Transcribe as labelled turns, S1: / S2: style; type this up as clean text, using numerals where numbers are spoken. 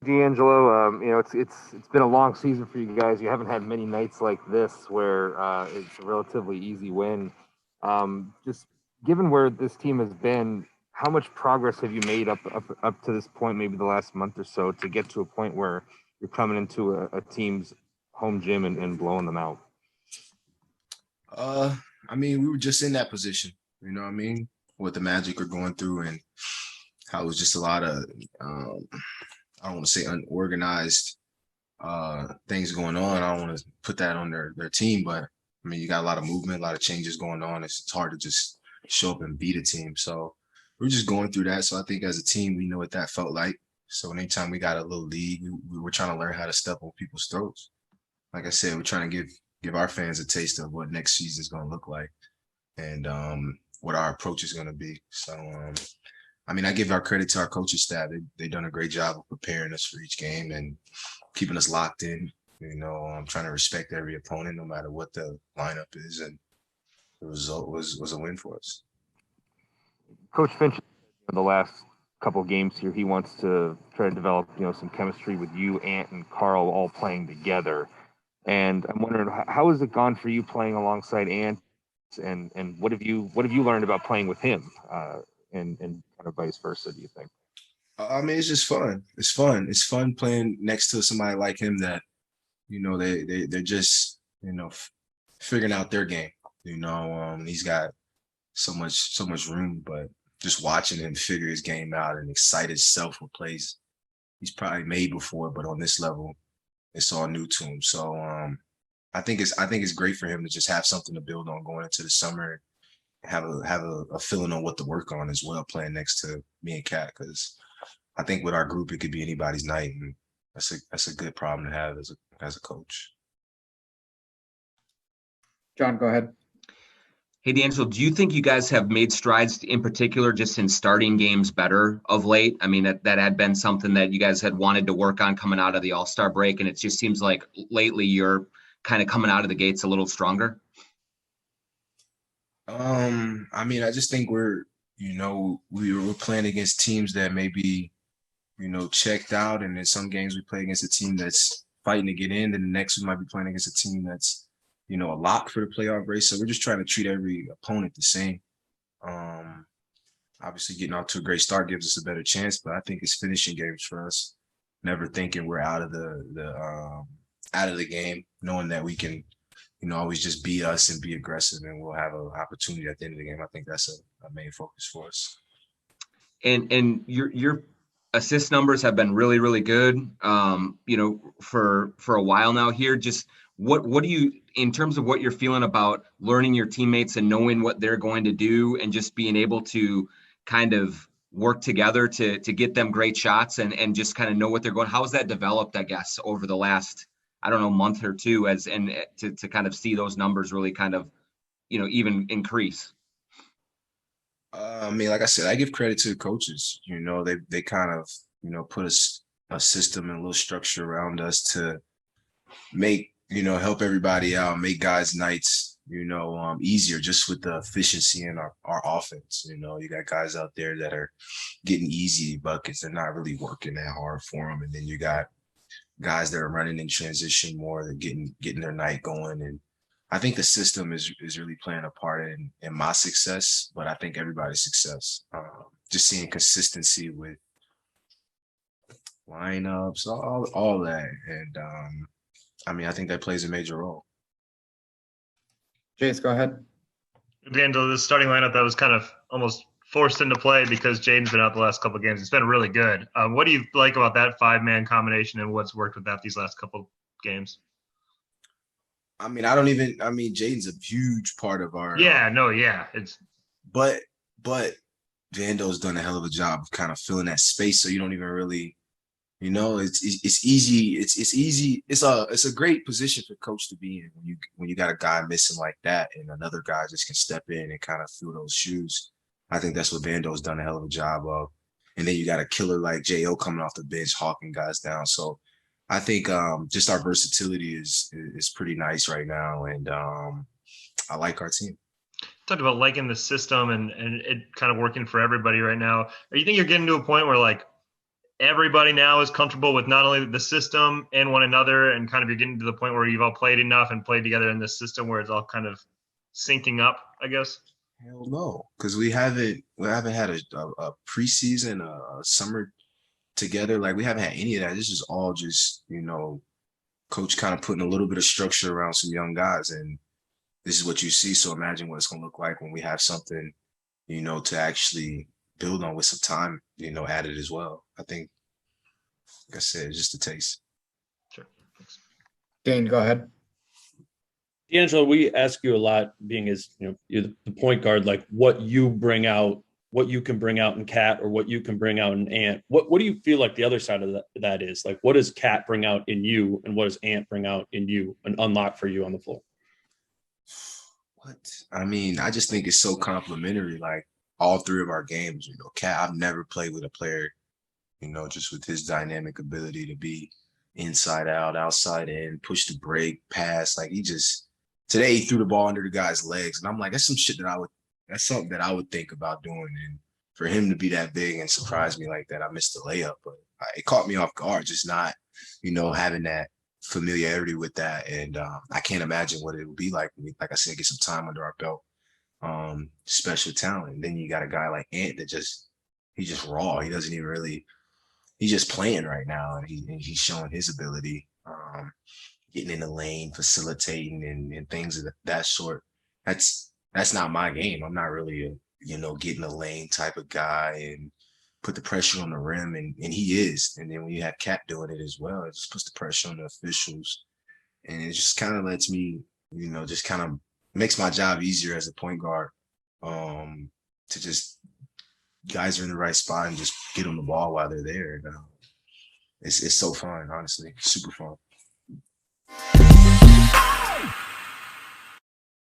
S1: DeAngelo, it's been a long season for you guys. You haven't had many nights like this where it's a relatively easy win. Just given where this team has been, how much progress have you made up to this point, maybe the last month or so, to get to a point where you're coming into a team's home gym and blowing them out?
S2: Uh, I mean, we were just in that position, you know what I mean? What the Magic are going through and how it was just a lot of, um, I don't want to say unorganized things going on. I don't want to put that on their team, but I mean, you got a lot of movement, a lot of changes going on. It's hard to just show up and beat a team. So we're just going through that. So I think as a team, we know what that felt like. So anytime we got a little lead, we were trying to learn how to step on people's throats. Like I said, we're trying to give our fans a taste of what next season is going to look like and what our approach is going to be. So, I mean, I give our credit to our coaching staff. They've done a great job of preparing us for each game and keeping us locked in. You know, I'm trying to respect every opponent, no matter what the lineup is, and the result was a win for us.
S1: Coach Finch, in the last couple games here, he wants to try to develop, some chemistry with you, Ant, and Karl all playing together. And I'm wondering, how has it gone for you playing alongside Ant, and what have you learned about playing with him, and kind of vice versa? Do you think?
S2: I mean, it's just fun. It's fun. It's fun playing next to somebody like him that they're just figuring out their game. He's got so much room, but just watching him figure his game out and excite himself with plays he's probably made before, but on this level, it's all new to him. So I think it's great for him to just have something to build on going into the summer, have a feeling on what to work on as well, playing next to me and Cat, because I think with our group it could be anybody's night, and that's a good problem to have as a coach.
S3: John, go ahead.
S4: Hey, DeAngelo, do you think you guys have made strides in particular just in starting games better of late? I mean, that had been something that you guys had wanted to work on coming out of the All-Star break, and it just seems like lately you're kind of coming out of the gates a little stronger.
S2: I mean, I just think we're playing against teams that maybe checked out, and in some games we play against a team that's fighting to get in. Then the next we might be playing against a team that's a lock for the playoff race. So we're just trying to treat every opponent the same. Um, Obviously, getting off to a great start gives us a better chance, but I think it's finishing games for us. Never thinking we're out of the game, knowing that we can always just be us and be aggressive, and we'll have an opportunity at the end of the game. I think that's a main focus for us.
S4: And your assist numbers have been really, really good, for a while now here. Just what do you, in terms of what you're feeling about learning your teammates and knowing what they're going to do and just being able to kind of work together to get them great shots and just kind of know what they're going, how has that developed, I guess, over the last, I don't know, month or two, to kind of see those numbers really kind of, even increase?
S2: I mean, like I said, I give credit to the coaches. They kind of put a system and a little structure around us to make help everybody out, make guys' nights easier just with the efficiency in our offense. You got guys out there that are getting easy buckets. They're not really working that hard for them, and then you got guys that are running in transition more, that getting their night going. And I think the system is really playing a part in my success, but I think everybody's success. Just seeing consistency with lineups, all that, and I mean, I think that plays a major role.
S3: Jace, go ahead.
S5: DeAngelo, the starting lineup that was kind of almost forced into play because Jaden's been out the last couple of games. It's been really good. What do you like about that 5-man combination and what's worked with that these last couple games?
S2: I mean, Jaden's a huge part of our. But Vando's done a hell of a job of kind of filling that space, so you don't even really, it's easy. It's easy. It's a great position for coach to be in when you got a guy missing like that, and another guy just can step in and kind of fill those shoes. I think that's what Vando's done a hell of a job of. And then you got a killer like J.O. coming off the bench, hawking guys down. So I think just our versatility is pretty nice right now, and I like our team.
S5: Talked about liking the system and it kind of working for everybody right now. Are you think you're getting to a point where like everybody now is comfortable with not only the system and one another, and kind of you're getting to the point where you've all played enough and played together in this system where it's all kind of syncing up, I guess?
S2: Hell no, because we haven't had a preseason, a summer together. Like we haven't had any of that. This is all just, coach kind of putting a little bit of structure around some young guys, and this is what you see. So imagine what it's going to look like when we have something, to actually build on with some time, added as well. I think, like I said, it's just a taste.
S5: Sure. Thanks.
S3: Dane, go ahead.
S6: DeAngelo, we ask you a lot, being as you're the point guard, like what you bring out, what you can bring out in Cat, or what you can bring out in Ant. What do you feel like the other side of that is? Like, what does Cat bring out in you, and what does Ant bring out in you and unlock for you on the floor?
S2: What? I mean, I just think it's so complimentary. Like all three of our games, Cat, I've never played with a player, just with his dynamic ability to be inside out, outside in, push the break, pass. Like today he threw the ball under the guy's legs. And I'm like, that's something that I would think about doing. And for him to be that big and surprise me like that, I missed the layup, but it caught me off guard, just not, having that familiarity with that. And I can't imagine what it would be like when we, like I said, get some time under our belt. Special talent. And then you got a guy like Ant that he's just raw. He doesn't even really, he's just playing right now, and he's showing his ability, getting in the lane, facilitating, and things of that sort. That's not my game. I'm not really a getting a lane type of guy and put the pressure on the rim, and he is. And then when you have Cat doing it as well, it just puts the pressure on the officials, and it just kind of lets me, just kind of makes my job easier as a point guard, to just guys are in the right spot and just get them the ball while they're there. And, it's so fun, honestly, super fun.